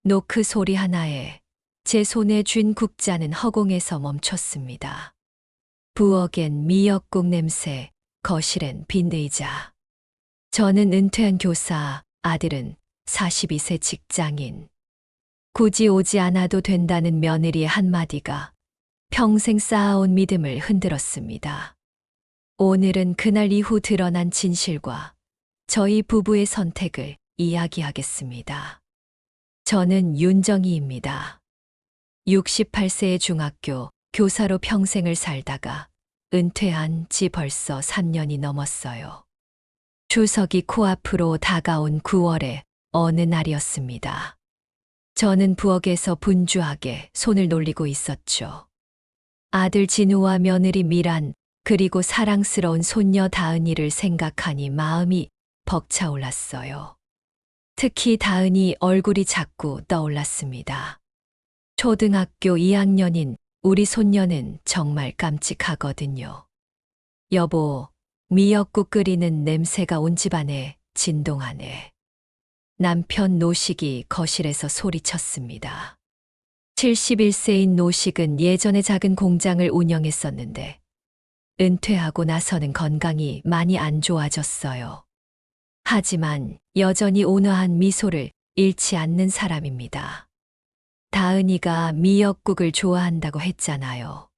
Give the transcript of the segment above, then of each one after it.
노크 소리 하나에 제 손에 쥔 국자는 허공에서 멈췄습니다. 부엌엔 미역국 냄새, 거실엔 빈 의자. 저는 은퇴한 교사, 아들은 42세 직장인. 굳이 오지 않아도 된다는 며느리의 한마디가 평생 쌓아온 믿음을 흔들었습니다. 오늘은 그날 이후 드러난 진실과 저희 부부의 선택을 이야기하겠습니다. 저는 윤정희입니다. 68세의 중학교 교사로 평생을 살다가 은퇴한 지 벌써 3년이 넘었어요. 추석이 코앞으로 다가온 9월의 어느 날이었습니다. 저는 부엌에서 분주하게 손을 놀리고 있었죠. 아들 진우와 며느리 미란, 그리고 사랑스러운 손녀 다은이를 생각하니 마음이 벅차올랐어요. 특히 다은이 얼굴이 자꾸 떠올랐습니다. 초등학교 2학년인 우리 손녀는 정말 깜찍하거든요. 여보, 미역국 끓이는 냄새가 온 집안에 진동하네. 남편 노식이 거실에서 소리쳤습니다. 71세인 노식은 예전에 작은 공장을 운영했었는데 은퇴하고 나서는 건강이 많이 안 좋아졌어요. 하지만 여전히 온화한 미소를 잃지 않는 사람입니다. 다은이가 미역국을 좋아한다고 했잖아요.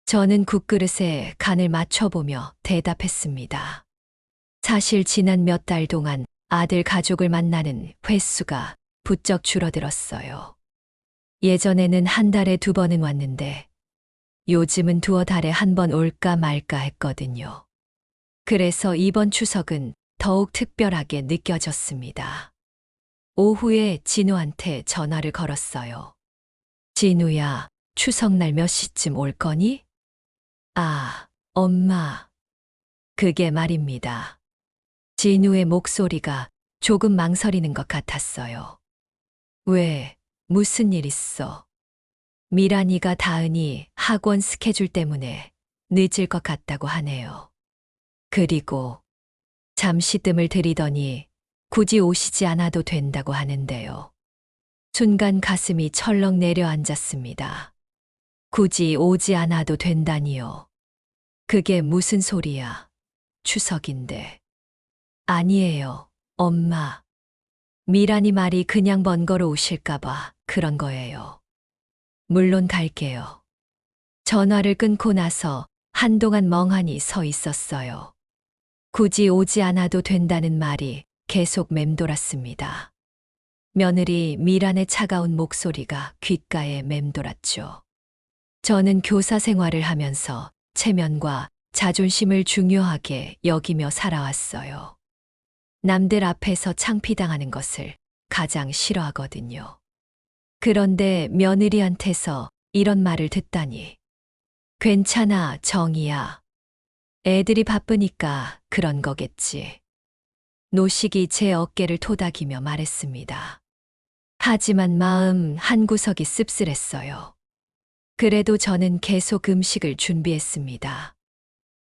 저는 국그릇에 간을 맞춰보며 대답했습니다. 사실 지난 몇 달 동안 아들 가족을 만나는 횟수가 부쩍 줄어들었어요. 예전에는 한 달에 2번은 왔는데 요즘은 2달에 1번 올까 말까 했거든요. 그래서 이번 추석은 더욱 특별하게 느껴졌습니다. 오후에 진우한테 전화를 걸었어요. 진우야, 추석날 몇 시쯤 올 거니? 아, 엄마. 그게 말입니다. 진우의 목소리가 조금 망설이는 것 같았어요. 왜, 무슨 일 있어? 미란이가 다은이 학원 스케줄 때문에 늦을 것 같다고 하네요. 그리고 잠시 뜸을 들이더니 굳이 오시지 않아도 된다고 하는데요. 순간 가슴이 철렁 내려앉았습니다. 굳이 오지 않아도 된다니요. 그게 무슨 소리야? 추석인데. 아니에요, 엄마. 미란이 말이 그냥 번거로우실까봐 그런 거예요. 물론 갈게요. 전화를 끊고 나서 한동안 멍하니 서 있었어요. 굳이 오지 않아도 된다는 말이 계속 맴돌았습니다. 며느리 미란의 차가운 목소리가 귓가에 맴돌았죠. 저는 교사 생활을 하면서 체면과 자존심을 중요하게 여기며 살아왔어요. 남들 앞에서 창피당하는 것을 가장 싫어하거든요. 그런데 며느리한테서 이런 말을 듣다니. 괜찮아, 정희야. 애들이 바쁘니까 그런 거겠지. 노식이 제 어깨를 토닥이며 말했습니다. 하지만 마음 한구석이 씁쓸했어요. 그래도 저는 계속 음식을 준비했습니다.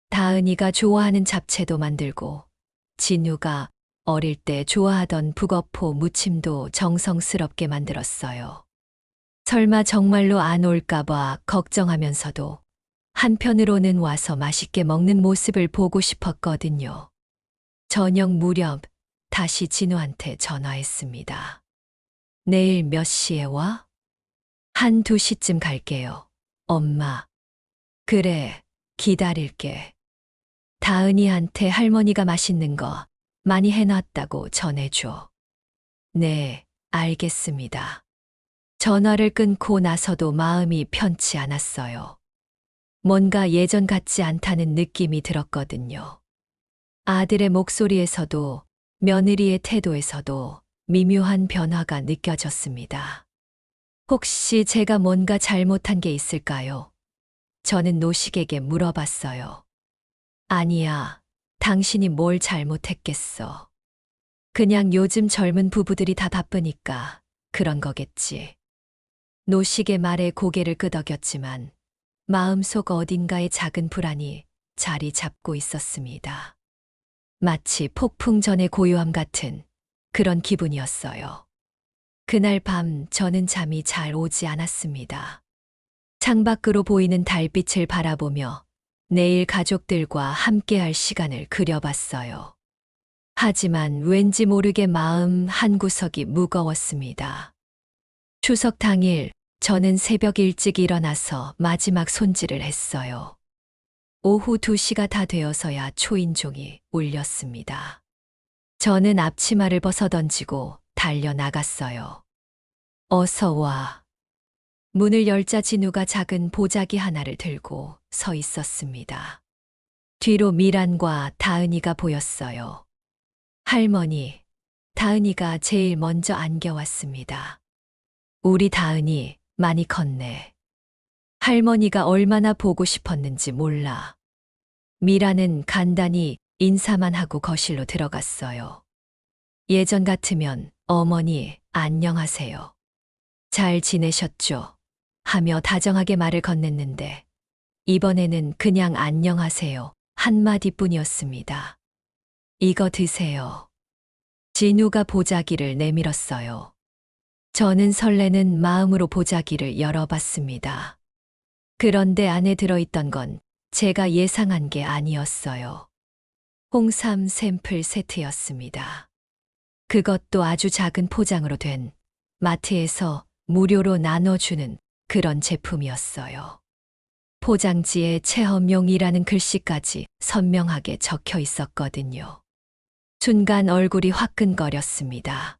다은이가 좋아하는 잡채도 만들고 진우가 어릴 때 좋아하던 북어포 무침도 정성스럽게 만들었어요. 설마 정말로 안 올까봐 걱정하면서도 한편으로는 와서 맛있게 먹는 모습을 보고 싶었거든요. 저녁 무렵 다시 진우한테 전화했습니다. 내일 몇 시에 와? 한 2시쯤 갈게요, 엄마. 그래, 기다릴게. 다은이한테 할머니가 맛있는 거 많이 해놨다고 전해줘. 네, 알겠습니다. 전화를 끊고 나서도 마음이 편치 않았어요. 뭔가 예전 같지 않다는 느낌이 들었거든요. 아들의 목소리에서도 며느리의 태도에서도 미묘한 변화가 느껴졌습니다. 혹시 제가 뭔가 잘못한 게 있을까요? 저는 노식에게 물어봤어요. 아니야, 당신이 뭘 잘못했겠어. 그냥 요즘 젊은 부부들이 다 바쁘니까 그런 거겠지. 노식의 말에 고개를 끄덕였지만 마음속 어딘가에 작은 불안이 자리 잡고 있었습니다. 마치 폭풍 전의 고요함 같은 그런 기분이었어요. 그날 밤 저는 잠이 잘 오지 않았습니다. 창밖으로 보이는 달빛을 바라보며 내일 가족들과 함께할 시간을 그려봤어요. 하지만 왠지 모르게 마음 한구석이 무거웠습니다. 추석 당일 저는 새벽 일찍 일어나서 마지막 손질을 했어요. 오후 2시가 다 되어서야 초인종이 울렸습니다. 저는 앞치마를 벗어 던지고 달려 나갔어요. 어서 와. 문을 열자 진우가 작은 보자기 하나를 들고 서 있었습니다. 뒤로 미란과 다은이가 보였어요. 할머니, 다은이가 제일 먼저 안겨왔습니다. 우리 다은이 많이 컸네. 할머니가 얼마나 보고 싶었는지 몰라. 미라는 간단히 인사만 하고 거실로 들어갔어요. 예전 같으면 어머니 안녕하세요. 잘 지내셨죠? 하며 다정하게 말을 건넸는데 이번에는 그냥 안녕하세요 한마디뿐이었습니다. 이거 드세요. 진우가 보자기를 내밀었어요. 저는 설레는 마음으로 보자기를 열어봤습니다. 그런데 안에 들어있던 건 제가 예상한 게 아니었어요. 홍삼 샘플 세트였습니다. 그것도 아주 작은 포장으로 된 마트에서 무료로 나눠주는 그런 제품이었어요. 포장지에 체험용이라는 글씨까지 선명하게 적혀 있었거든요. 순간 얼굴이 화끈거렸습니다.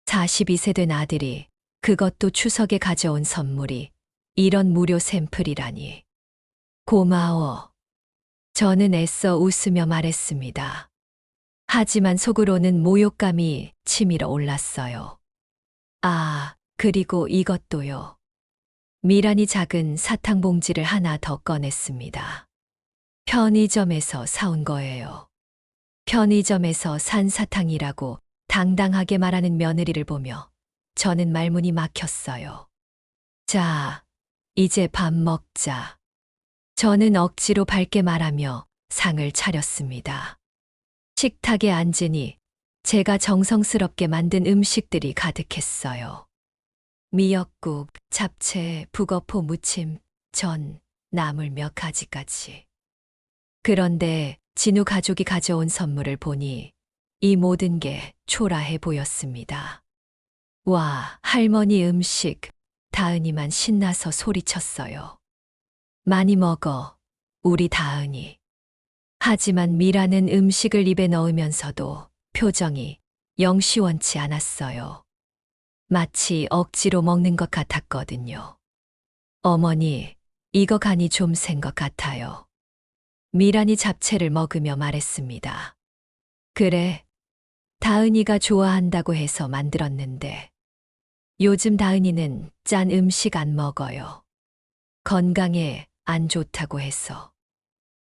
42세 된 아들이 그것도 추석에 가져온 선물이 이런 무료 샘플이라니. 고마워. 저는 애써 웃으며 말했습니다. 하지만 속으로는 모욕감이 치밀어 올랐어요. 아, 그리고 이것도요. 미란이 작은 사탕 봉지를 하나 더 꺼냈습니다. 편의점에서 사온 거예요. 편의점에서 산 사탕이라고 당당하게 말하는 며느리를 보며 저는 말문이 막혔어요. 자, 이제 밥 먹자. 저는 억지로 밝게 말하며 상을 차렸습니다. 식탁에 앉으니 제가 정성스럽게 만든 음식들이 가득했어요. 미역국, 잡채, 북어포 무침, 전, 나물 몇 가지까지. 그런데 진우 가족이 가져온 선물을 보니 이 모든 게 초라해 보였습니다. 와, 할머니 음식, 다은이만 신나서 소리쳤어요. 많이 먹어, 우리 다은이. 하지만 미라는 음식을 입에 넣으면서도 표정이 영 시원치 않았어요. 마치 억지로 먹는 것 같았거든요. 어머니, 이거 간이 좀 센 것 같아요. 미란이 잡채를 먹으며 말했습니다. 그래, 다은이가 좋아한다고 해서 만들었는데 요즘 다은이는 짠 음식 안 먹어요. 건강에 안 좋다고 해서.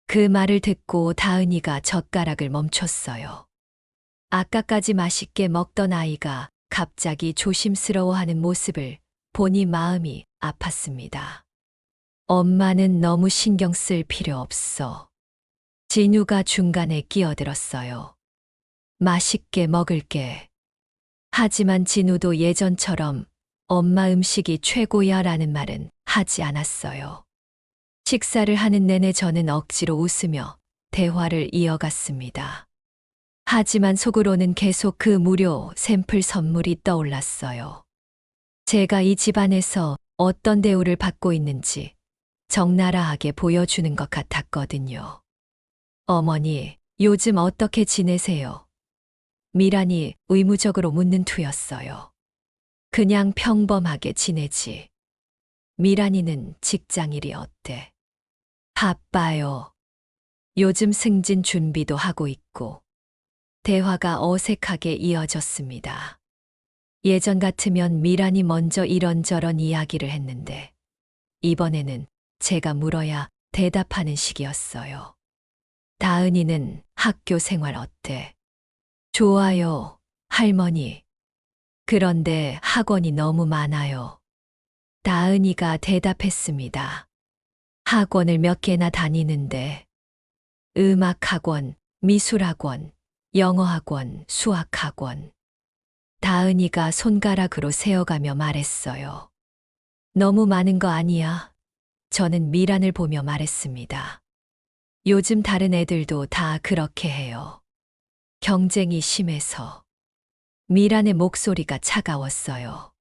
그 말을 듣고 다은이가 젓가락을 멈췄어요. 아까까지 맛있게 먹던 아이가 갑자기 조심스러워하는 모습을 보니 마음이 아팠습니다. 엄마는 너무 신경 쓸 필요 없어. 진우가 중간에 끼어들었어요. 맛있게 먹을게. 하지만 진우도 예전처럼 엄마 음식이 최고야 라는 말은 하지 않았어요. 식사를 하는 내내 저는 억지로 웃으며 대화를 이어갔습니다. 하지만 속으로는 계속 그 무료 샘플 선물이 떠올랐어요. 제가 이 집안에서 어떤 대우를 받고 있는지 적나라하게 보여주는 것 같았거든요. 어머니, 요즘 어떻게 지내세요? 미란이 의무적으로 묻는 투였어요. 그냥 평범하게 지내지. 미란이는 직장일이 어때? 바빠요. 요즘 승진 준비도 하고 있고. 대화가 어색하게 이어졌습니다. 예전 같으면 미란이 먼저 이런저런 이야기를 했는데 이번에는 제가 물어야 대답하는 시기였어요. 다은이는 학교 생활 어때? 좋아요, 할머니. 그런데 학원이 너무 많아요. 다은이가 대답했습니다. 학원을 몇 개나 다니는데 음악학원, 미술학원, 영어학원, 수학학원. 다은이가 손가락으로 세어가며 말했어요. 너무 많은 거 아니야? 저는 미란을 보며 말했습니다. 요즘 다른 애들도 다 그렇게 해요. 경쟁이 심해서. 미란의 목소리가 차가웠어요.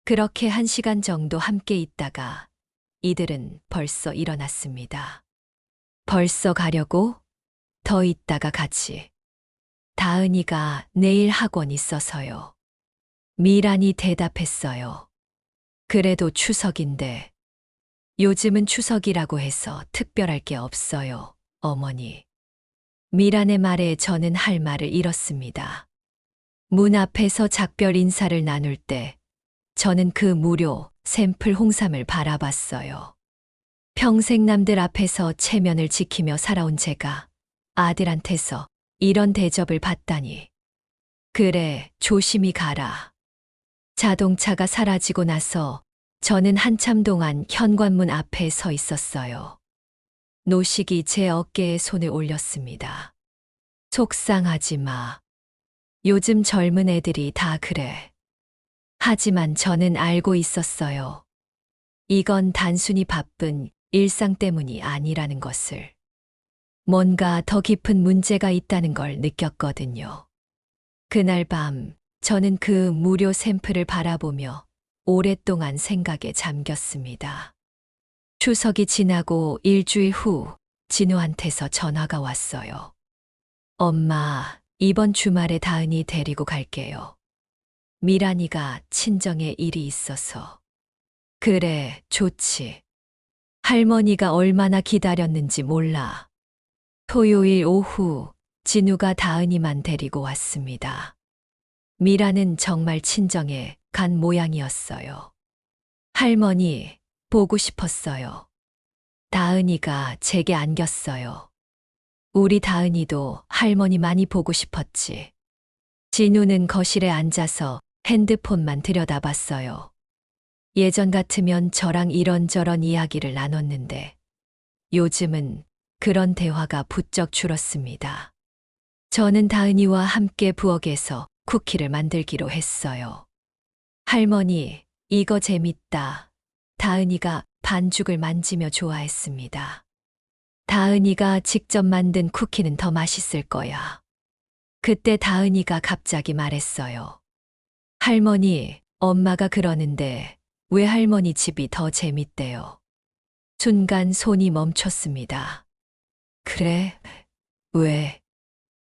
그렇게 1시간 정도 함께 있다가 이들은 벌써 일어났습니다. 벌써 가려고? 더 있다가 같이. 다은이가 내일 학원 있어서요. 미란이 대답했어요. 그래도 추석인데. 요즘은 추석이라고 해서 특별할 게 없어요, 어머니. 미란의 말에 저는 할 말을 잃었습니다. 문 앞에서 작별 인사를 나눌 때 저는 그 무료 샘플 홍삼을 바라봤어요. 평생 남들 앞에서 체면을 지키며 살아온 제가 아들한테서 이런 대접을 받다니. 그래, 조심히 가라. 자동차가 사라지고 나서 저는 한참 동안 현관문 앞에 서 있었어요. 노식이 제 어깨에 손을 올렸습니다. 속상하지 마. 요즘 젊은 애들이 다 그래. 하지만 저는 알고 있었어요. 이건 단순히 바쁜 일상 때문이 아니라는 것을. 뭔가 더 깊은 문제가 있다는 걸 느꼈거든요. 그날 밤 저는 그 무료 샘플을 바라보며 오랫동안 생각에 잠겼습니다. 추석이 지나고 일주일 후 진우한테서 전화가 왔어요. 엄마, 이번 주말에 다은이 데리고 갈게요. 미란이가 친정에 일이 있어서. 그래, 좋지. 할머니가 얼마나 기다렸는지 몰라. 토요일 오후 진우가 다은이만 데리고 왔습니다. 미라는 정말 친정에 간 모양이었어요. 할머니, 보고 싶었어요. 다은이가 제게 안겼어요. 우리 다은이도 할머니 많이 보고 싶었지. 진우는 거실에 앉아서 핸드폰만 들여다봤어요. 예전 같으면 저랑 이런저런 이야기를 나눴는데 요즘은 그런 대화가 부쩍 줄었습니다. 저는 다은이와 함께 부엌에서 쿠키를 만들기로 했어요. 할머니, 이거 재밌다. 다은이가 반죽을 만지며 좋아했습니다. 다은이가 직접 만든 쿠키는 더 맛있을 거야. 그때 다은이가 갑자기 말했어요. 할머니, 엄마가 그러는데 왜 할머니 집이 더 재밌대요? 순간 손이 멈췄습니다. 그래? 왜?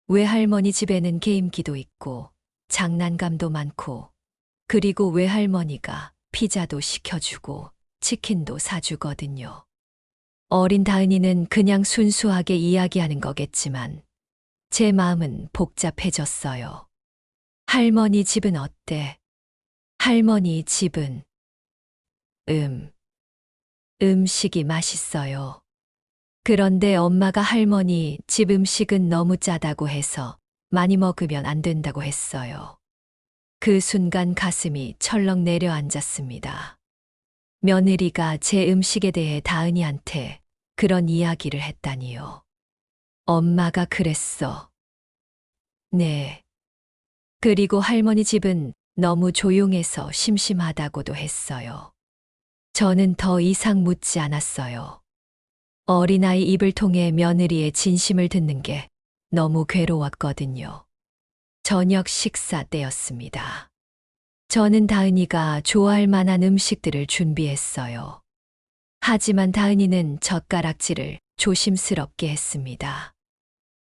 왜 할머니 집에는 게임기도 있고 장난감도 많고 그리고 왜 할머니가 피자도 시켜주고 치킨도 사주거든요. 어린 다은이는 그냥 순수하게 이야기하는 거겠지만 제 마음은 복잡해졌어요. 할머니 집은 어때? 할머니 집은 음식이 맛있어요. 그런데 엄마가 할머니 집 음식은 너무 짜다고 해서 많이 먹으면 안 된다고 했어요. 그 순간 가슴이 철렁 내려앉았습니다. 며느리가 제 음식에 대해 다은이한테 그런 이야기를 했다니요. 엄마가 그랬어. 네. 그리고 할머니 집은 너무 조용해서 심심하다고도 했어요. 저는 더 이상 묻지 않았어요. 어린아이 입을 통해 며느리의 진심을 듣는 게 너무 괴로웠거든요. 저녁 식사 때였습니다. 저는 다은이가 좋아할 만한 음식들을 준비했어요. 하지만 다은이는 젓가락질을 조심스럽게 했습니다.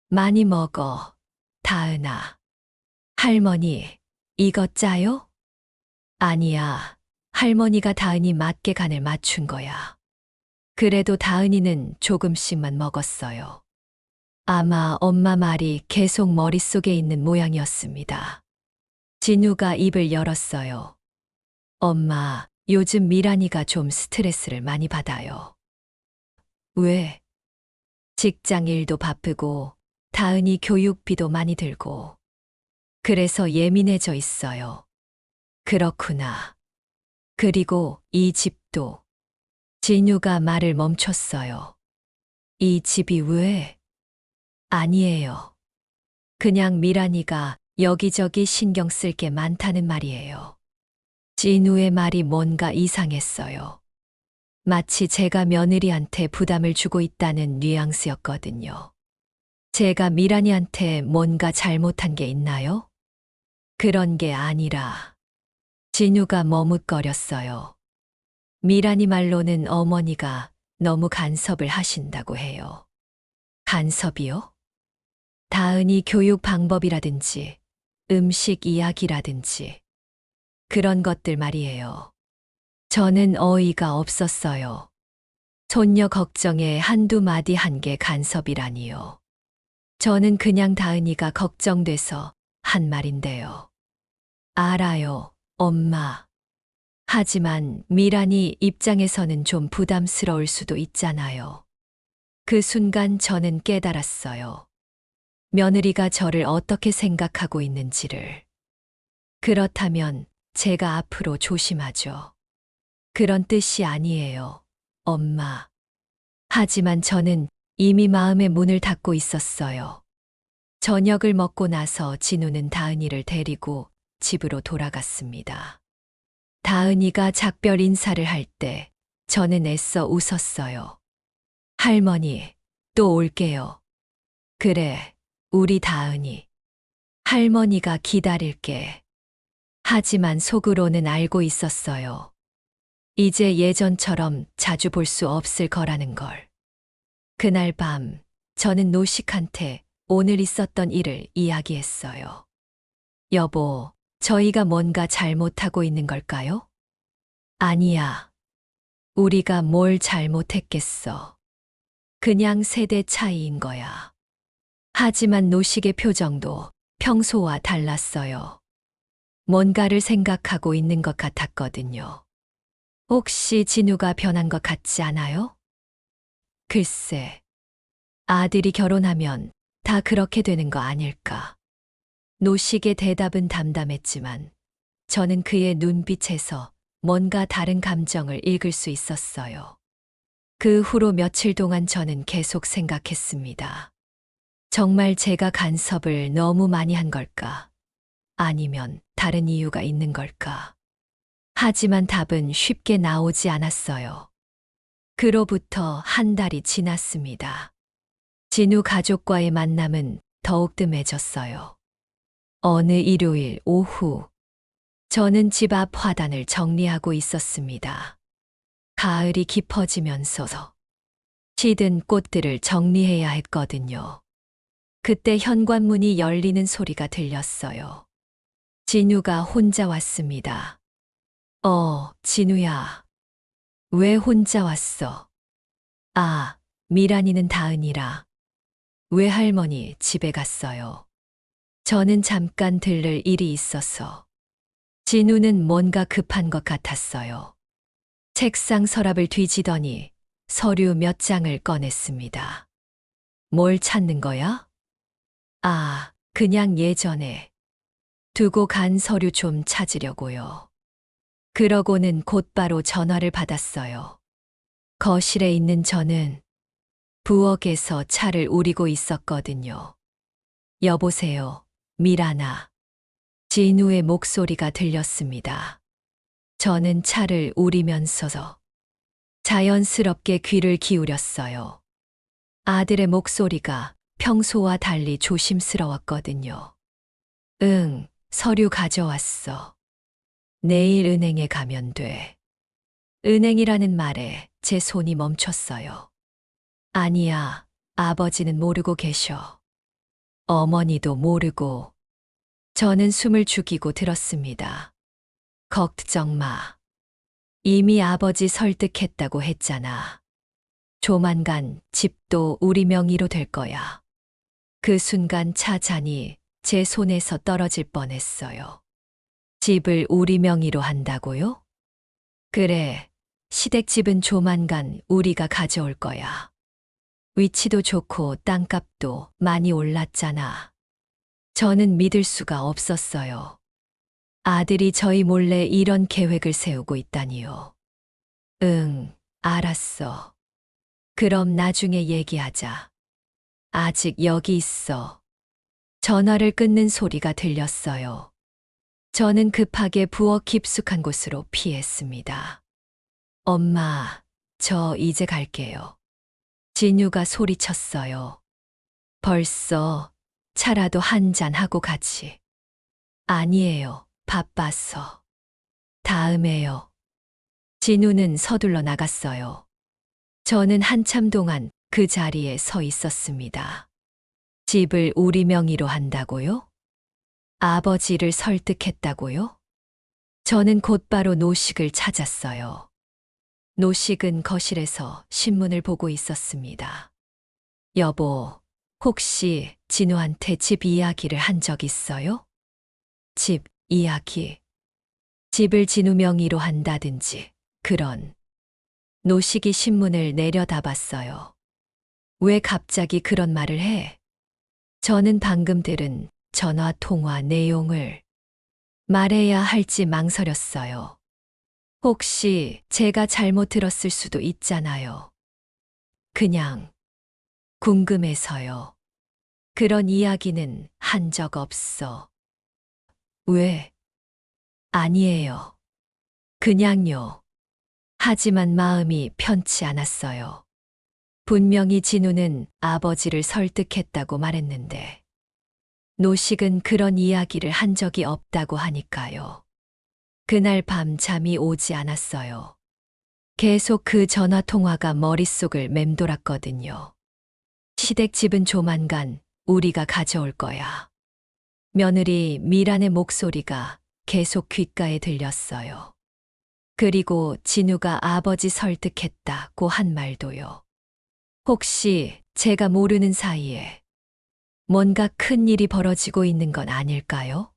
많이 먹어, 다은아. 할머니, 이거 짜요? 아니야, 할머니가 다은이 맞게 간을 맞춘 거야. 그래도 다은이는 조금씩만 먹었어요. 아마 엄마 말이 계속 머릿속에 있는 모양이었습니다. 진우가 입을 열었어요. 엄마, 요즘 미란이가 좀 스트레스를 많이 받아요. 왜? 직장 일도 바쁘고 다은이 교육비도 많이 들고 그래서 예민해져 있어요. 그렇구나. 그리고 이 집도. 진우가 말을 멈췄어요. 이 집이 왜? 아니에요. 그냥 미란이가 여기저기 신경 쓸 게 많다는 말이에요. 진우의 말이 뭔가 이상했어요. 마치 제가 며느리한테 부담을 주고 있다는 뉘앙스였거든요. 제가 미란이한테 뭔가 잘못한 게 있나요? 그런 게 아니라 진우가 머뭇거렸어요. 미란이 말로는 어머니가 너무 간섭을 하신다고 해요. 간섭이요? 다은이 교육 방법이라든지 음식 이야기라든지 그런 것들 말이에요. 저는 어이가 없었어요. 손녀 걱정에 한두 마디 한 게 간섭이라니요. 저는 그냥 다은이가 걱정돼서 한 말인데요. 알아요, 엄마. 하지만 미란이 입장에서는 좀 부담스러울 수도 있잖아요. 그 순간 저는 깨달았어요. 며느리가 저를 어떻게 생각하고 있는지를. 그렇다면 제가 앞으로 조심하죠. 그런 뜻이 아니에요, 엄마. 하지만 저는 이미 마음의 문을 닫고 있었어요. 저녁을 먹고 나서 진우는 다은이를 데리고 집으로 돌아갔습니다. 다은이가 작별 인사를 할 때 저는 애써 웃었어요. 할머니, 또 올게요. 그래, 우리 다은이. 할머니가 기다릴게. 하지만 속으로는 알고 있었어요. 이제 예전처럼 자주 볼 수 없을 거라는 걸. 그날 밤, 저는 노식한테 오늘 있었던 일을 이야기했어요. 여보, 저희가 뭔가 잘못하고 있는 걸까요? 아니야. 우리가 뭘 잘못했겠어. 그냥 세대 차이인 거야. 하지만 노식의 표정도 평소와 달랐어요. 뭔가를 생각하고 있는 것 같았거든요. 혹시 진우가 변한 것 같지 않아요? 글쎄, 아들이 결혼하면 다 그렇게 되는 거 아닐까. 노식의 대답은 담담했지만 저는 그의 눈빛에서 뭔가 다른 감정을 읽을 수 있었어요. 그 후로 며칠 동안 저는 계속 생각했습니다. 정말 제가 간섭을 너무 많이 한 걸까? 아니면 다른 이유가 있는 걸까? 하지만 답은 쉽게 나오지 않았어요. 그로부터 한 달이 지났습니다. 진우 가족과의 만남은 더욱 뜸해졌어요. 어느 일요일 오후, 저는 집 앞 화단을 정리하고 있었습니다. 가을이 깊어지면서 시든 꽃들을 정리해야 했거든요. 그때 현관문이 열리는 소리가 들렸어요. 진우가 혼자 왔습니다. 진우야. 왜 혼자 왔어? 아, 미란이는 다은이라. 외할머니 집에 갔어요. 저는 잠깐 들를 일이 있어서. 진우는 뭔가 급한 것 같았어요. 책상 서랍을 뒤지더니 서류 몇 장을 꺼냈습니다. 뭘 찾는 거야? 아, 그냥 예전에 두고 간 서류 좀 찾으려고요. 그러고는 곧바로 전화를 받았어요. 거실에 있는 저는 부엌에서 차를 우리고 있었거든요. 여보세요, 미란아. 진우의 목소리가 들렸습니다. 저는 차를 우리면서 자연스럽게 귀를 기울였어요. 아들의 목소리가 평소와 달리 조심스러웠거든요. 응, 서류 가져왔어. 내일 은행에 가면 돼. 은행이라는 말에 제 손이 멈췄어요. 아니야, 아버지는 모르고 계셔. 어머니도 모르고. 저는 숨을 죽이고 들었습니다. 걱정 마. 이미 아버지 설득했다고 했잖아. 조만간 집도 우리 명의로 될 거야. 그 순간 차 잔이 제 손에서 떨어질 뻔했어요. 집을 우리 명의로 한다고요? 그래, 시댁집은 조만간 우리가 가져올 거야. 위치도 좋고 땅값도 많이 올랐잖아. 저는 믿을 수가 없었어요. 아들이 저희 몰래 이런 계획을 세우고 있다니요. 응, 알았어. 그럼 나중에 얘기하자. 아직 여기 있어. 전화를 끊는 소리가 들렸어요. 저는 급하게 부엌 깊숙한 곳으로 피했습니다. 엄마, 저 이제 갈게요. 진유가 소리쳤어요. 벌써 차라도 한 잔 하고 가지. 아니에요. 바빠서. 다음에요. 진우는 서둘러 나갔어요. 저는 한참 동안 그 자리에 서 있었습니다. 집을 우리 명의로 한다고요? 아버지를 설득했다고요? 저는 곧바로 노식을 찾았어요. 노식은 거실에서 신문을 보고 있었습니다. 여보, 혹시 진우한테 집 이야기를 한 적 있어요? 집 이야기. 집을 진우 명의로 한다든지 그런. 노식이 신문을 내려다봤어요. 왜 갑자기 그런 말을 해? 저는 방금 들은 전화 통화 내용을 말해야 할지 망설였어요. 혹시 제가 잘못 들었을 수도 있잖아요. 그냥 궁금해서요. 그런 이야기는 한 적 없어. 왜? 아니에요. 그냥요. 하지만 마음이 편치 않았어요. 분명히 진우는 아버지를 설득했다고 말했는데, 노식은 그런 이야기를 한 적이 없다고 하니까요. 그날 밤 잠이 오지 않았어요. 계속 그 전화 통화가 머릿속을 맴돌았거든요. 시댁집은 조만간 우리가 가져올 거야. 며느리 미란의 목소리가 계속 귓가에 들렸어요. 그리고 진우가 아버지 설득했다고 한 말도요. 혹시 제가 모르는 사이에 뭔가 큰 일이 벌어지고 있는 건 아닐까요?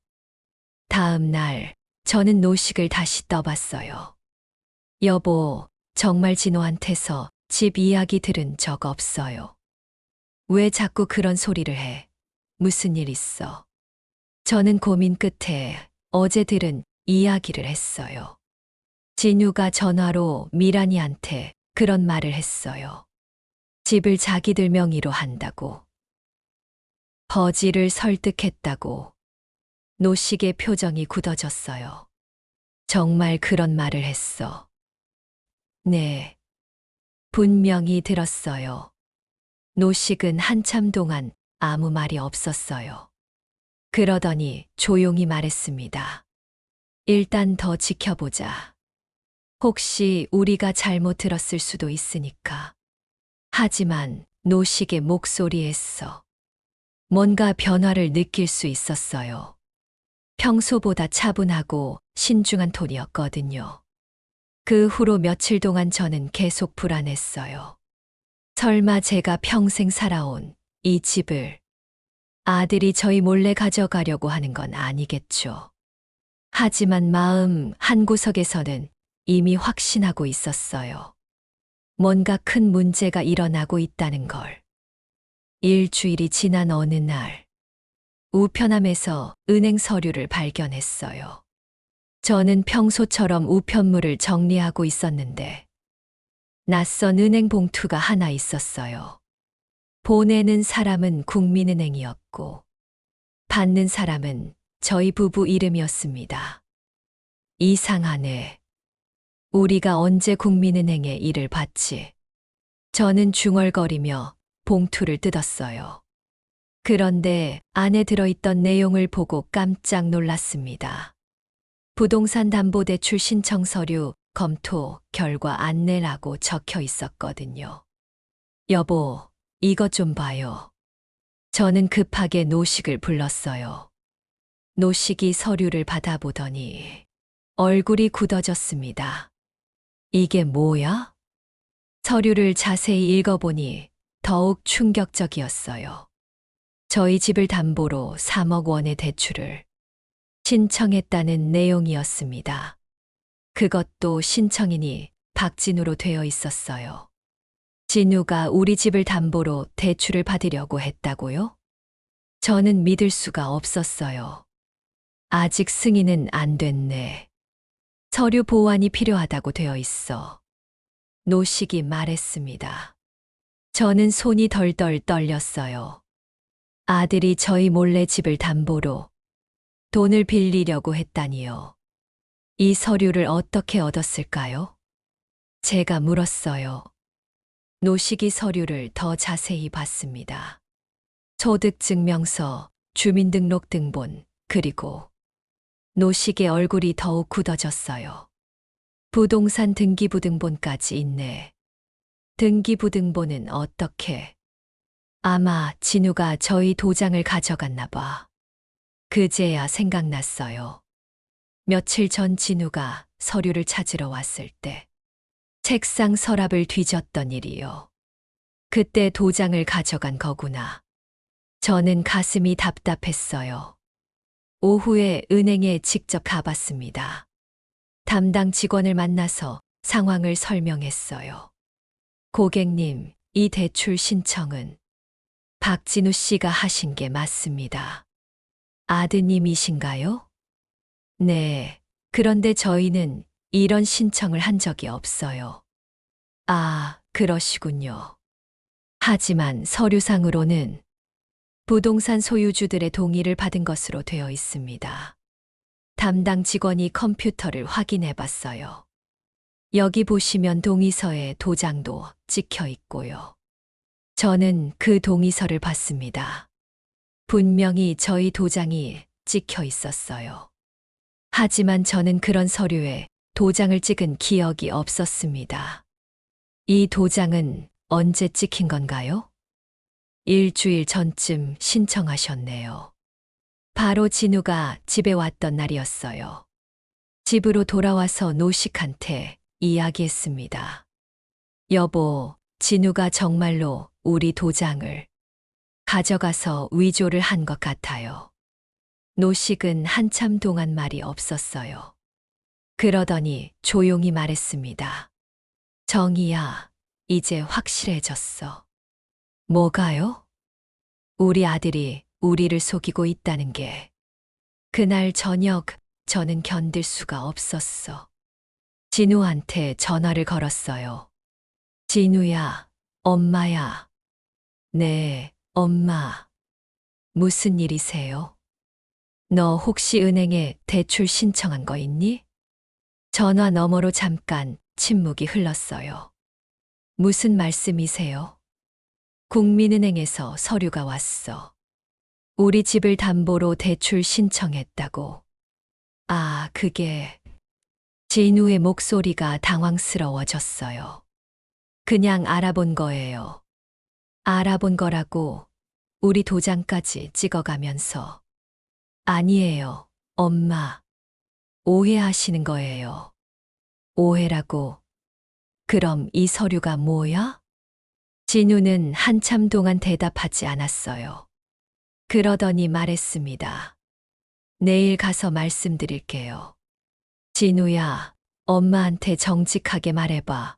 다음 날 저는 노식을 다시 떠봤어요. 여보, 정말 진우한테서 집 이야기 들은 적 없어요. 왜 자꾸 그런 소리를 해? 무슨 일 있어? 저는 고민 끝에 어제 들은 이야기를 했어요. 진유가 전화로 미란이한테 그런 말을 했어요. 집을 자기들 명의로 한다고. 버지를 설득했다고. 노식의 표정이 굳어졌어요. 정말 그런 말을 했어. 네. 분명히 들었어요. 노식은 한참 동안 아무 말이 없었어요. 그러더니 조용히 말했습니다. 일단 더 지켜보자. 혹시 우리가 잘못 들었을 수도 있으니까. 하지만 노식의 목소리에서 뭔가 변화를 느낄 수 있었어요. 평소보다 차분하고 신중한 톤이었거든요. 그 후로 며칠 동안 저는 계속 불안했어요. 설마 제가 평생 살아온 이 집을 아들이 저희 몰래 가져가려고 하는 건 아니겠죠. 하지만 마음 한구석에서는 이미 확신하고 있었어요. 뭔가 큰 문제가 일어나고 있다는 걸. 일주일이 지난 어느 날, 우편함에서 은행 서류를 발견했어요. 저는 평소처럼 우편물을 정리하고 있었는데, 낯선 은행 봉투가 하나 있었어요. 보내는 사람은 국민은행이었고, 받는 사람은 저희 부부 이름이었습니다. 이상하네. 우리가 언제 국민은행에 일을 받지? 저는 중얼거리며 봉투를 뜯었어요. 그런데 안에 들어있던 내용을 보고 깜짝 놀랐습니다. 부동산 담보대출 신청 서류 검토 결과 안내라고 적혀 있었거든요. 여보, 이것 좀 봐요. 저는 급하게 노식을 불렀어요. 노식이 서류를 받아보더니 얼굴이 굳어졌습니다. 이게 뭐야? 서류를 자세히 읽어보니 더욱 충격적이었어요. 저희 집을 담보로 3억 원의 대출을 신청했다는 내용이었습니다. 그것도 신청인이 박진우로 되어 있었어요. 진우가 우리 집을 담보로 대출을 받으려고 했다고요? 저는 믿을 수가 없었어요. 아직 승인은 안 됐네. 서류 보완이 필요하다고 되어 있어. 노식이 말했습니다. 저는 손이 덜덜 떨렸어요. 아들이 저희 몰래 집을 담보로 돈을 빌리려고 했다니요. 이 서류를 어떻게 얻었을까요? 제가 물었어요. 노식이 서류를 더 자세히 봤습니다. 소득증명서, 주민등록등본, 그리고 노식의 얼굴이 더욱 굳어졌어요. 부동산 등기부등본까지 있네. 등기부등본은 어떻게? 아마 진우가 저희 도장을 가져갔나 봐. 그제야 생각났어요. 며칠 전 진우가 서류를 찾으러 왔을 때 책상 서랍을 뒤졌던 일이요. 그때 도장을 가져간 거구나. 저는 가슴이 답답했어요. 오후에 은행에 직접 가봤습니다. 담당 직원을 만나서 상황을 설명했어요. 고객님, 이 대출 신청은 박진우 씨가 하신 게 맞습니다. 아드님이신가요? 네. 그런데 저희는 이런 신청을 한 적이 없어요. 아, 그러시군요. 하지만 서류상으로는 부동산 소유주들의 동의를 받은 것으로 되어 있습니다. 담당 직원이 컴퓨터를 확인해 봤어요. 여기 보시면 동의서에 도장도 찍혀 있고요. 저는 그 동의서를 봤습니다. 분명히 저희 도장이 찍혀 있었어요. 하지만 저는 그런 서류에 도장을 찍은 기억이 없었습니다. 이 도장은 언제 찍힌 건가요? 일주일 전쯤 신청하셨네요. 바로 진우가 집에 왔던 날이었어요. 집으로 돌아와서 노식한테 이야기했습니다. 여보, 진우가 정말로 우리 도장을 가져가서 위조를 한 것 같아요. 노식은 한참 동안 말이 없었어요. 그러더니 조용히 말했습니다. 정희야, 이제 확실해졌어. 뭐가요? 우리 아들이 우리를 속이고 있다는 게. 그날 저녁 저는 견딜 수가 없었어. 진우한테 전화를 걸었어요. 진우야, 엄마야. 네, 엄마. 무슨 일이세요? 너 혹시 은행에 대출 신청한 거 있니? 전화 너머로 잠깐 침묵이 흘렀어요. 무슨 말씀이세요? 국민은행에서 서류가 왔어. 우리 집을 담보로 대출 신청했다고. 아, 그게... 진우의 목소리가 당황스러워졌어요. 그냥 알아본 거예요. 알아본 거라고 우리 도장까지 찍어가면서. 아니에요, 엄마. 오해하시는 거예요. 오해라고. 그럼 이 서류가 뭐야? 진우는 한참 동안 대답하지 않았어요. 그러더니 말했습니다. 내일 가서 말씀드릴게요. 진우야, 엄마한테 정직하게 말해봐.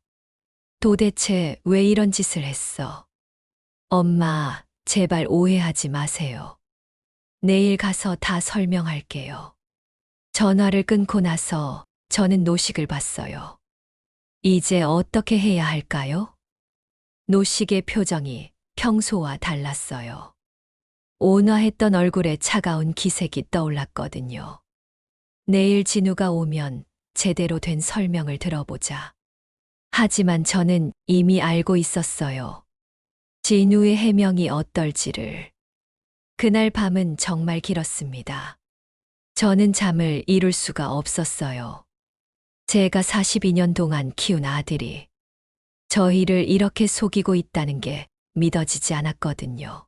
도대체 왜 이런 짓을 했어? 엄마, 제발 오해하지 마세요. 내일 가서 다 설명할게요. 전화를 끊고 나서 저는 노식을 봤어요. 이제 어떻게 해야 할까요? 노식의 표정이 평소와 달랐어요. 온화했던 얼굴에 차가운 기색이 떠올랐거든요. 내일 진우가 오면 제대로 된 설명을 들어보자. 하지만 저는 이미 알고 있었어요. 진우의 해명이 어떨지를. 그날 밤은 정말 길었습니다. 저는 잠을 이룰 수가 없었어요. 제가 42년 동안 키운 아들이 저희를 이렇게 속이고 있다는 게 믿어지지 않았거든요.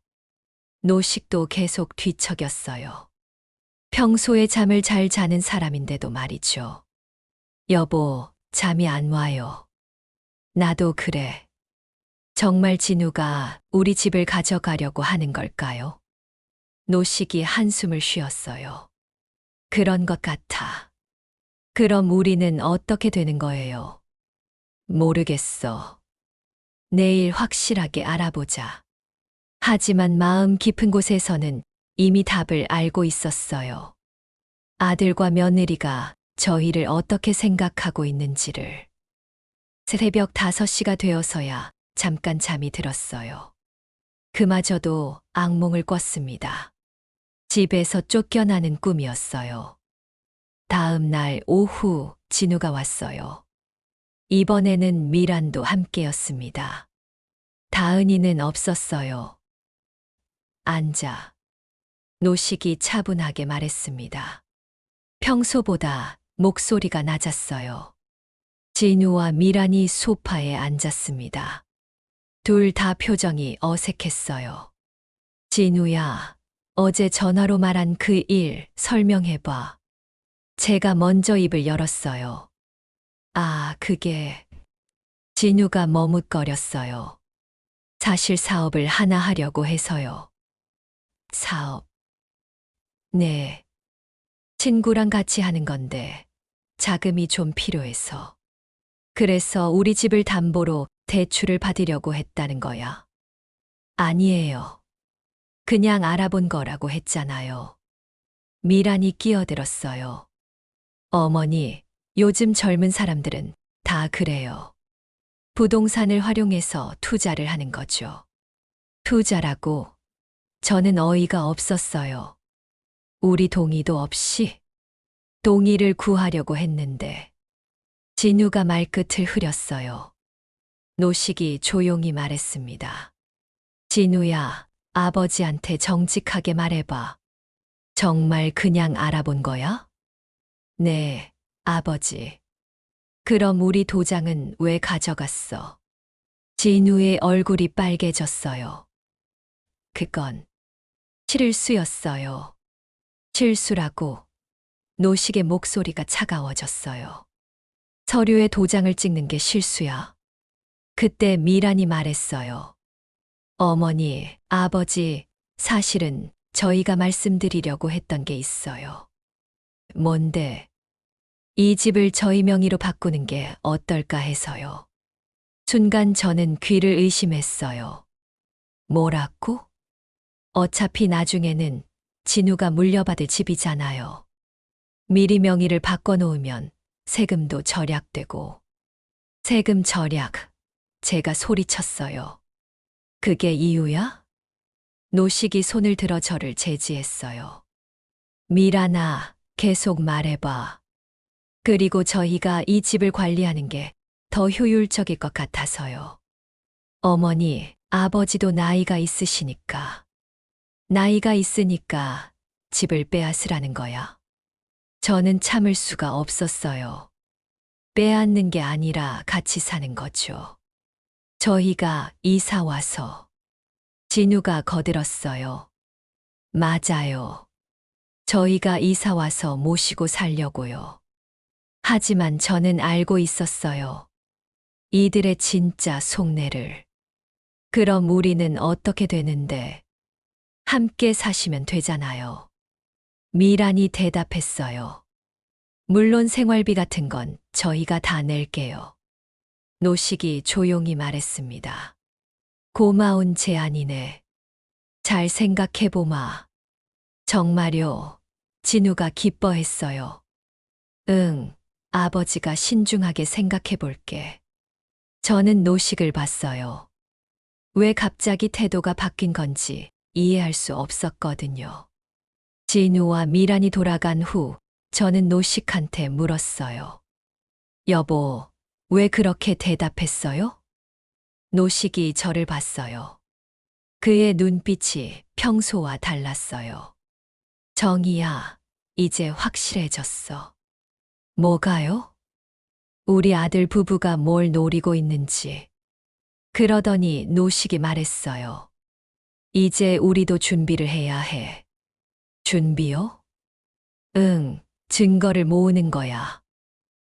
노식도 계속 뒤척였어요. 평소에 잠을 잘 자는 사람인데도 말이죠. 여보, 잠이 안 와요. 나도 그래. 정말 진우가 우리 집을 가져가려고 하는 걸까요? 노식이 한숨을 쉬었어요. 그런 것 같아. 그럼 우리는 어떻게 되는 거예요? 모르겠어. 내일 확실하게 알아보자. 하지만 마음 깊은 곳에서는 이미 답을 알고 있었어요. 아들과 며느리가 저희를 어떻게 생각하고 있는지를. 새벽 5시가 되어서야 잠깐 잠이 들었어요. 그마저도 악몽을 꿨습니다. 집에서 쫓겨나는 꿈이었어요. 다음 날 오후 진우가 왔어요. 이번에는 미란도 함께였습니다. 다은이는 없었어요. 앉아. 노식이 차분하게 말했습니다. 평소보다 목소리가 낮았어요. 진우와 미란이 소파에 앉았습니다. 둘 다 표정이 어색했어요. 진우야, 어제 전화로 말한 그 일 설명해봐. 제가 먼저 입을 열었어요. 아, 그게... 진우가 머뭇거렸어요. 사실 사업을 하나 하려고 해서요. 사업. 네. 친구랑 같이 하는 건데 자금이 좀 필요해서. 그래서 우리 집을 담보로 대출을 받으려고 했다는 거야. 아니에요. 그냥 알아본 거라고 했잖아요. 미란이 끼어들었어요. 어머니, 요즘 젊은 사람들은 다 그래요. 부동산을 활용해서 투자를 하는 거죠. 투자라고? 저는 어이가 없었어요. 우리 동의도 없이 동의를 구하려고 했는데 진우가 말끝을 흐렸어요. 노식이 조용히 말했습니다. 진우야, 아버지한테 정직하게 말해봐. 정말 그냥 알아본 거야? 네, 아버지. 그럼 우리 도장은 왜 가져갔어? 진우의 얼굴이 빨개졌어요. 그건 실수였어요. 실수라고. 노식의 목소리가 차가워졌어요. 서류에 도장을 찍는 게 실수야. 그때 미란이 말했어요. 어머니, 아버지, 사실은 저희가 말씀드리려고 했던 게 있어요. 뭔데? 이 집을 저희 명의로 바꾸는 게 어떨까 해서요. 순간 저는 귀를 의심했어요. 뭐라고? 어차피 나중에는 진우가 물려받을 집이잖아요. 미리 명의를 바꿔놓으면 세금도 절약되고. 세금 절약. 제가 소리쳤어요. 그게 이유야? 노식이 손을 들어 저를 제지했어요. 미란아, 계속 말해봐. 그리고 저희가 이 집을 관리하는 게 더 효율적일 것 같아서요. 어머니, 아버지도 나이가 있으시니까. 나이가 있으니까 집을 빼앗으라는 거야. 저는 참을 수가 없었어요. 빼앗는 게 아니라 같이 사는 거죠. 저희가 이사 와서. 진우가 거들었어요. 맞아요. 저희가 이사 와서 모시고 살려고요. 하지만 저는 알고 있었어요. 이들의 진짜 속내를. 그럼 우리는 어떻게 되는데? 함께 사시면 되잖아요. 미란이 대답했어요. 물론 생활비 같은 건 저희가 다 낼게요. 노식이 조용히 말했습니다. 고마운 제안이네. 잘 생각해보마. 정말요. 진우가 기뻐했어요. 응, 아버지가 신중하게 생각해볼게. 저는 노식을 봤어요. 왜 갑자기 태도가 바뀐 건지 이해할 수 없었거든요. 진우와 미란이 돌아간 후 저는 노식한테 물었어요. 여보, 왜 그렇게 대답했어요? 노식이 저를 봤어요. 그의 눈빛이 평소와 달랐어요. 정이야, 이제 확실해졌어. 뭐가요? 우리 아들 부부가 뭘 노리고 있는지. 그러더니 노식이 말했어요. 이제 우리도 준비를 해야 해. 준비요? 응, 증거를 모으는 거야.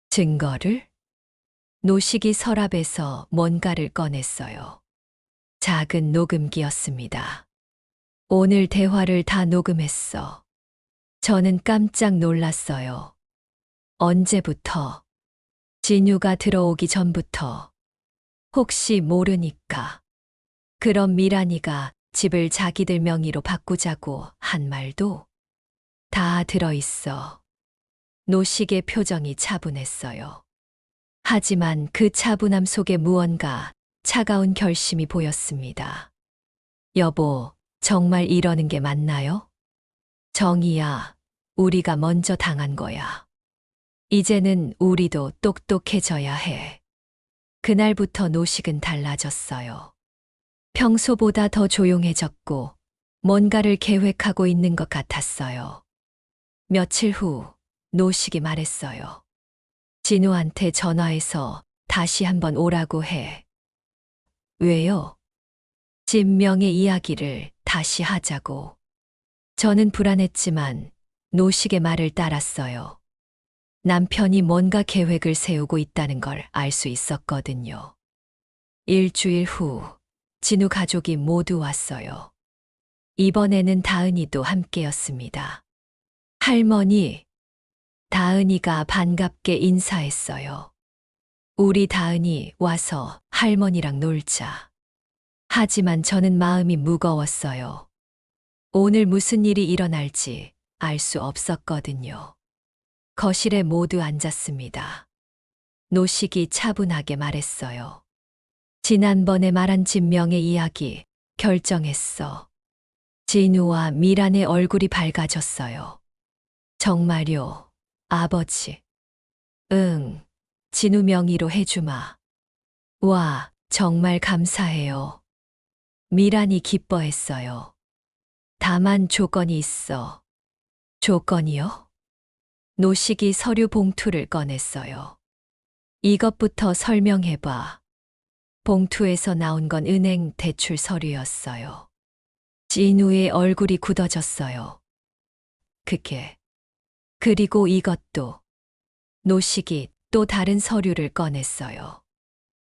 증거를? 노식이 서랍에서 뭔가를 꺼냈어요. 작은 녹음기였습니다. 오늘 대화를 다 녹음했어. 저는 깜짝 놀랐어요. 언제부터? 진유가 들어오기 전부터. 혹시 모르니까. 그럼 미란이가 집을 자기들 명의로 바꾸자고 한 말도 다 들어있어. 노식의 표정이 차분했어요. 하지만 그 차분함 속에 무언가 차가운 결심이 보였습니다. 여보, 정말 이러는 게 맞나요? 정희야, 우리가 먼저 당한 거야. 이제는 우리도 똑똑해져야 해. 그날부터 노식은 달라졌어요. 평소보다 더 조용해졌고 뭔가를 계획하고 있는 것 같았어요. 며칠 후 노식이 말했어요. 진우한테 전화해서 다시 한번 오라고 해. 왜요? 진명의 이야기를 다시 하자고. 저는 불안했지만 노식의 말을 따랐어요. 남편이 뭔가 계획을 세우고 있다는 걸 알 수 있었거든요. 일주일 후 진우 가족이 모두 왔어요. 이번에는 다은이도 함께였습니다. 할머니, 다은이가 반갑게 인사했어요. 우리 다은이 와서 할머니랑 놀자. 하지만 저는 마음이 무거웠어요. 오늘 무슨 일이 일어날지 알 수 없었거든요. 거실에 모두 앉았습니다. 노식이 차분하게 말했어요. 지난번에 말한 진명의 이야기 결정했어. 진우와 미란의 얼굴이 밝아졌어요. 정말요, 아버지. 응, 진우 명의로 해주마. 와, 정말 감사해요. 미란이 기뻐했어요. 다만 조건이 있어. 조건이요? 노식이 서류 봉투를 꺼냈어요. 이것부터 설명해봐. 봉투에서 나온 건 은행 대출 서류였어요. 진우의 얼굴이 굳어졌어요. 그리고 이것도. 노식이 또 다른 서류를 꺼냈어요.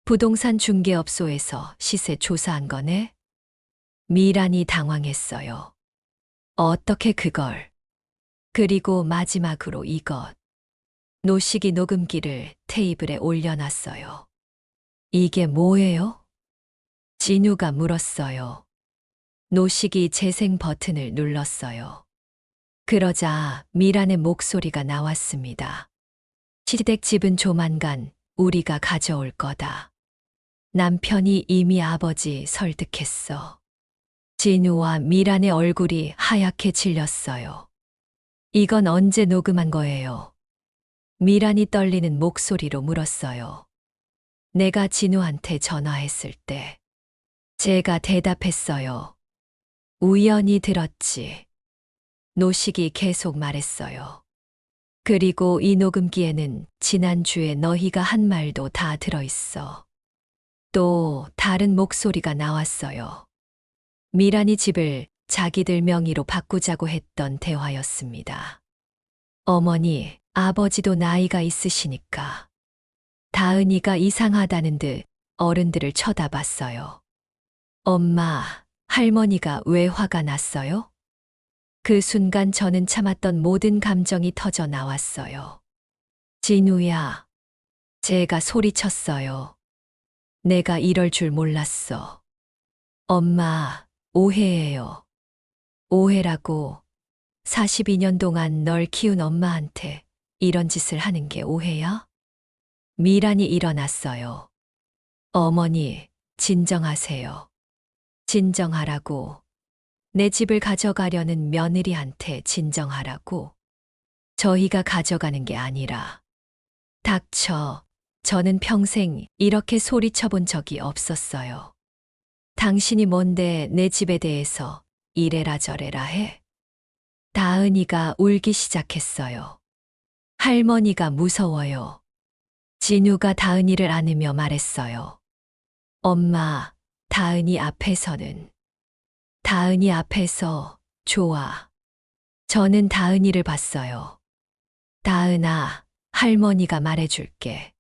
부동산 중개업소에서 시세 조사한 거네? 미란이 당황했어요. 어떻게 그걸? 그리고 마지막으로 이것. 노식이 녹음기를 테이블에 올려놨어요. 이게 뭐예요? 진우가 물었어요. 노식이 재생 버튼을 눌렀어요. 그러자 미란의 목소리가 나왔습니다. 시댁 집은 조만간 우리가 가져올 거다. 남편이 이미 아버지 설득했어. 진우와 미란의 얼굴이 하얗게 질렸어요. 이건 언제 녹음한 거예요? 미란이 떨리는 목소리로 물었어요. 내가 진우한테 전화했을 때. 제가 대답했어요. 우연히 들었지. 노식이 계속 말했어요. 그리고 이 녹음기에는 지난주에 너희가 한 말도 다 들어있어. 또 다른 목소리가 나왔어요. 미란이 집을 자기들 명의로 바꾸자고 했던 대화였습니다. 어머니, 아버지도 나이가 있으시니까. 다은이가 이상하다는 듯 어른들을 쳐다봤어요. 엄마, 할머니가 왜 화가 났어요? 그 순간 저는 참았던 모든 감정이 터져 나왔어요. 진우야, 제가 소리쳤어요. 내가 이럴 줄 몰랐어. 엄마, 오해예요. 오해라고. 42년 동안 널 키운 엄마한테 이런 짓을 하는 게 오해야? 미란이 일어났어요. 어머니, 진정하세요. 진정하라고. 내 집을 가져가려는 며느리한테 진정하라고. 저희가 가져가는 게 아니라. 닥쳐. 저는 평생 이렇게 소리쳐 본 적이 없었어요. 당신이 뭔데 내 집에 대해서 이래라 저래라 해? 다은이가 울기 시작했어요. 할머니가 무서워요. 진우가 다은이를 안으며 말했어요. 엄마, 다은이 앞에서는. 다은이 앞에서 좋아. 저는 다은이를 봤어요. 다은아, 할머니가 말해줄게.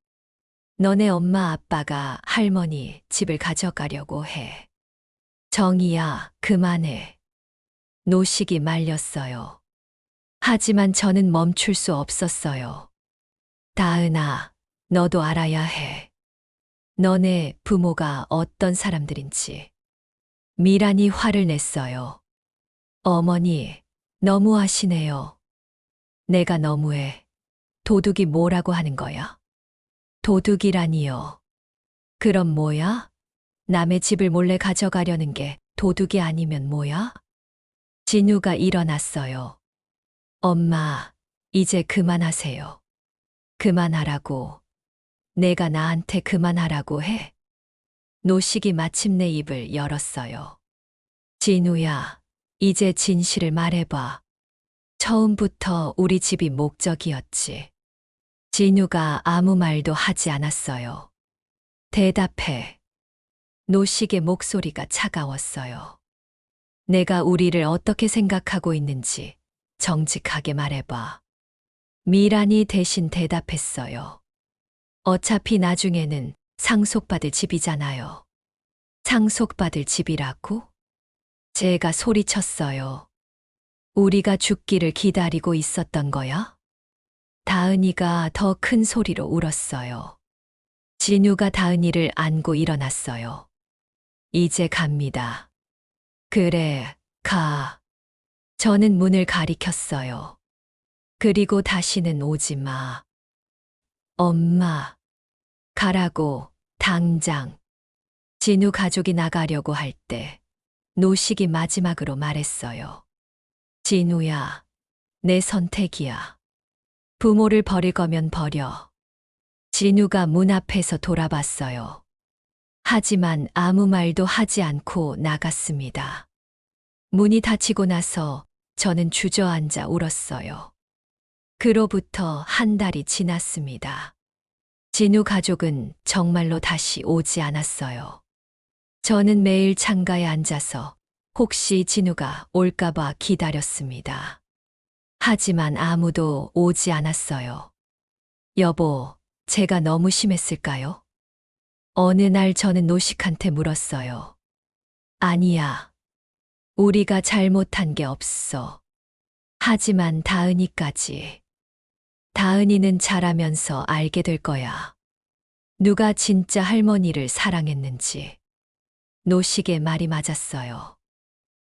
너네 엄마 아빠가 할머니 집을 가져가려고 해. 정희야, 그만해. 노식이 말렸어요. 하지만 저는 멈출 수 없었어요. 다은아, 너도 알아야 해. 너네 부모가 어떤 사람들인지. 미란이 화를 냈어요. 어머니, 너무하시네요. 내가 너무해. 도둑이 뭐라고 하는 거야? 도둑이라니요. 그럼 뭐야? 남의 집을 몰래 가져가려는 게 도둑이 아니면 뭐야? 진우가 일어났어요. 엄마, 이제 그만하세요. 그만하라고. 내가 나한테 그만하라고 해. 노식이 마침내 입을 열었어요. 진우야, 이제 진실을 말해봐. 처음부터 우리 집이 목적이었지. 진우가 아무 말도 하지 않았어요. 대답해. 노식의 목소리가 차가웠어요. 내가 우리를 어떻게 생각하고 있는지 정직하게 말해봐. 미란이 대신 대답했어요. 어차피 나중에는 상속받을 집이잖아요. 상속받을 집이라고? 제가 소리쳤어요. 우리가 죽기를 기다리고 있었던 거야? 다은이가 더 큰 소리로 울었어요. 진우가 다은이를 안고 일어났어요. 이제 갑니다. 그래, 가. 저는 문을 가리켰어요. 그리고 다시는 오지 마. 엄마, 가라고, 당장. 진우 가족이 나가려고 할 때 노식이 마지막으로 말했어요. 진우야, 내 선택이야. 부모를 버릴 거면 버려. 진우가 문 앞에서 돌아봤어요. 하지만 아무 말도 하지 않고 나갔습니다. 문이 닫히고 나서 저는 주저앉아 울었어요. 그로부터 한 달이 지났습니다. 진우 가족은 정말로 다시 오지 않았어요. 저는 매일 창가에 앉아서 혹시 진우가 올까봐 기다렸습니다. 하지만 아무도 오지 않았어요. 여보, 제가 너무 심했을까요? 어느 날 저는 노식한테 물었어요. 아니야. 우리가 잘못한 게 없어. 하지만 다은이까지. 다은이는 자라면서 알게 될 거야. 누가 진짜 할머니를 사랑했는지. 노식의 말이 맞았어요.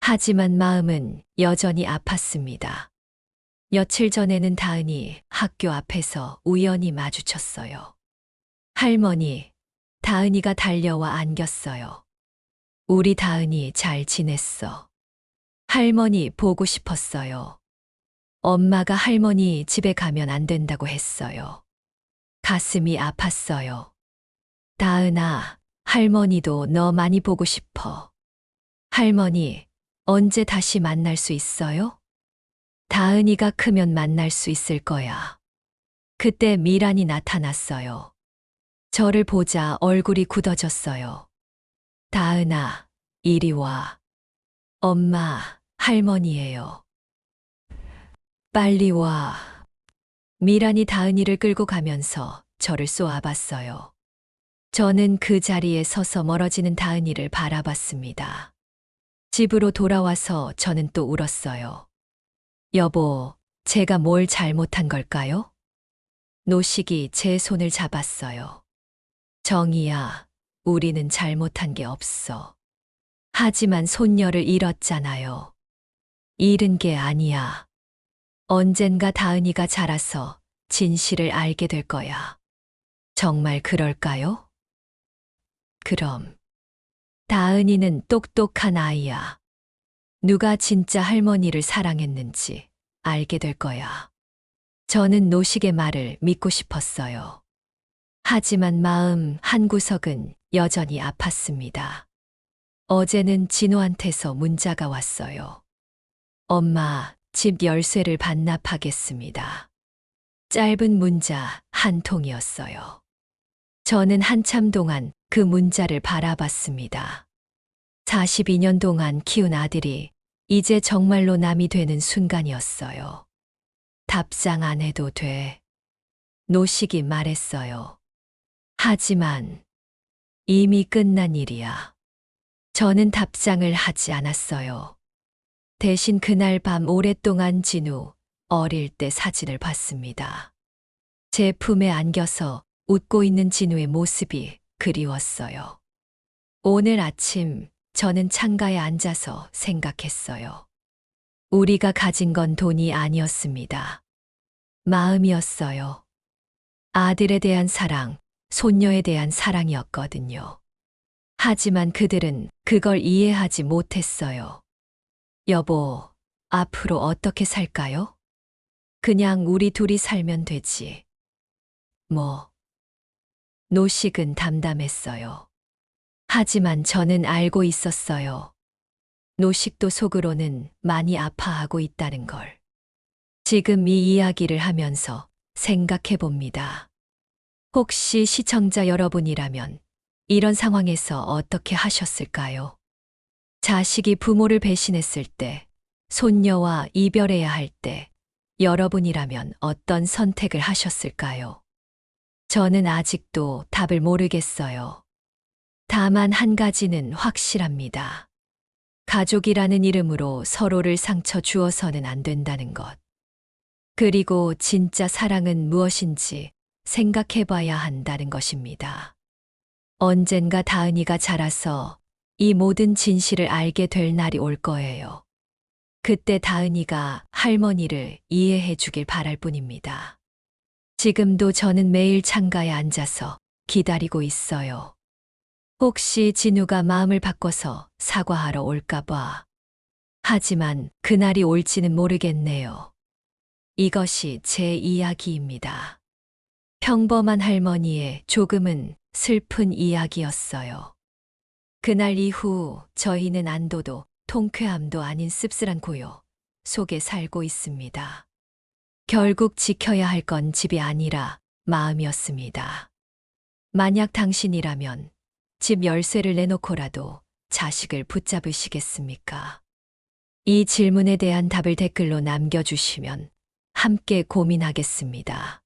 하지만 마음은 여전히 아팠습니다. 며칠 전에는 다은이 학교 앞에서 우연히 마주쳤어요. 할머니, 다은이가 달려와 안겼어요. 우리 다은이 잘 지냈어. 할머니 보고 싶었어요. 엄마가 할머니 집에 가면 안 된다고 했어요. 가슴이 아팠어요. 다은아, 할머니도 너 많이 보고 싶어. 할머니, 언제 다시 만날 수 있어요? 다은이가 크면 만날 수 있을 거야. 그때 미란이 나타났어요. 저를 보자 얼굴이 굳어졌어요. 다은아, 이리 와. 엄마, 할머니예요. 빨리 와. 미란이 다은이를 끌고 가면서 저를 쏘아봤어요. 저는 그 자리에 서서 멀어지는 다은이를 바라봤습니다. 집으로 돌아와서 저는 또 울었어요. 여보, 제가 뭘 잘못한 걸까요? 노식이 제 손을 잡았어요. 정이야, 우리는 잘못한 게 없어. 하지만 손녀를 잃었잖아요. 잃은 게 아니야. 언젠가 다은이가 자라서 진실을 알게 될 거야. 정말 그럴까요? 그럼. 다은이는 똑똑한 아이야. 누가 진짜 할머니를 사랑했는지 알게 될 거야. 저는 노식의 말을 믿고 싶었어요. 하지만 마음 한구석은 여전히 아팠습니다. 어제는 진호한테서 문자가 왔어요. 엄마, 집 열쇠를 반납하겠습니다. 짧은 문자 한 통이었어요. 저는 한참 동안 그 문자를 바라봤습니다. 42년 동안 키운 아들이 이제 정말로 남이 되는 순간이었어요. 답장 안 해도 돼. 노식이 말했어요. 하지만 이미 끝난 일이야. 저는 답장을 하지 않았어요. 대신 그날 밤 오랫동안 진우 어릴 때 사진을 봤습니다. 제 품에 안겨서 웃고 있는 진우의 모습이 그리웠어요. 오늘 아침 저는 창가에 앉아서 생각했어요. 우리가 가진 건 돈이 아니었습니다. 마음이었어요. 아들에 대한 사랑, 손녀에 대한 사랑이었거든요. 하지만 그들은 그걸 이해하지 못했어요. 여보, 앞으로 어떻게 살까요? 그냥 우리 둘이 살면 되지. 뭐. 노식은 담담했어요. 하지만 저는 알고 있었어요. 노식도 속으로는 많이 아파하고 있다는 걸. 지금 이 이야기를 하면서 생각해 봅니다. 혹시 시청자 여러분이라면 이런 상황에서 어떻게 하셨을까요? 자식이 부모를 배신했을 때, 손녀와 이별해야 할 때, 여러분이라면 어떤 선택을 하셨을까요? 저는 아직도 답을 모르겠어요. 다만 한 가지는 확실합니다. 가족이라는 이름으로 서로를 상처 주어서는 안 된다는 것. 그리고 진짜 사랑은 무엇인지 생각해 봐야 한다는 것입니다. 언젠가 다은이가 자라서 이 모든 진실을 알게 될 날이 올 거예요. 그때 다은이가 할머니를 이해해 주길 바랄 뿐입니다. 지금도 저는 매일 창가에 앉아서 기다리고 있어요. 혹시 진우가 마음을 바꿔서 사과하러 올까봐. 하지만 그날이 올지는 모르겠네요. 이것이 제 이야기입니다. 평범한 할머니의 조금은 슬픈 이야기였어요. 그날 이후 저희는 안도도 통쾌함도 아닌 씁쓸한 고요 속에 살고 있습니다. 결국 지켜야 할 건 집이 아니라 마음이었습니다. 만약 당신이라면 집 열쇠를 내놓고라도 자식을 붙잡으시겠습니까? 이 질문에 대한 답을 댓글로 남겨주시면 함께 고민하겠습니다.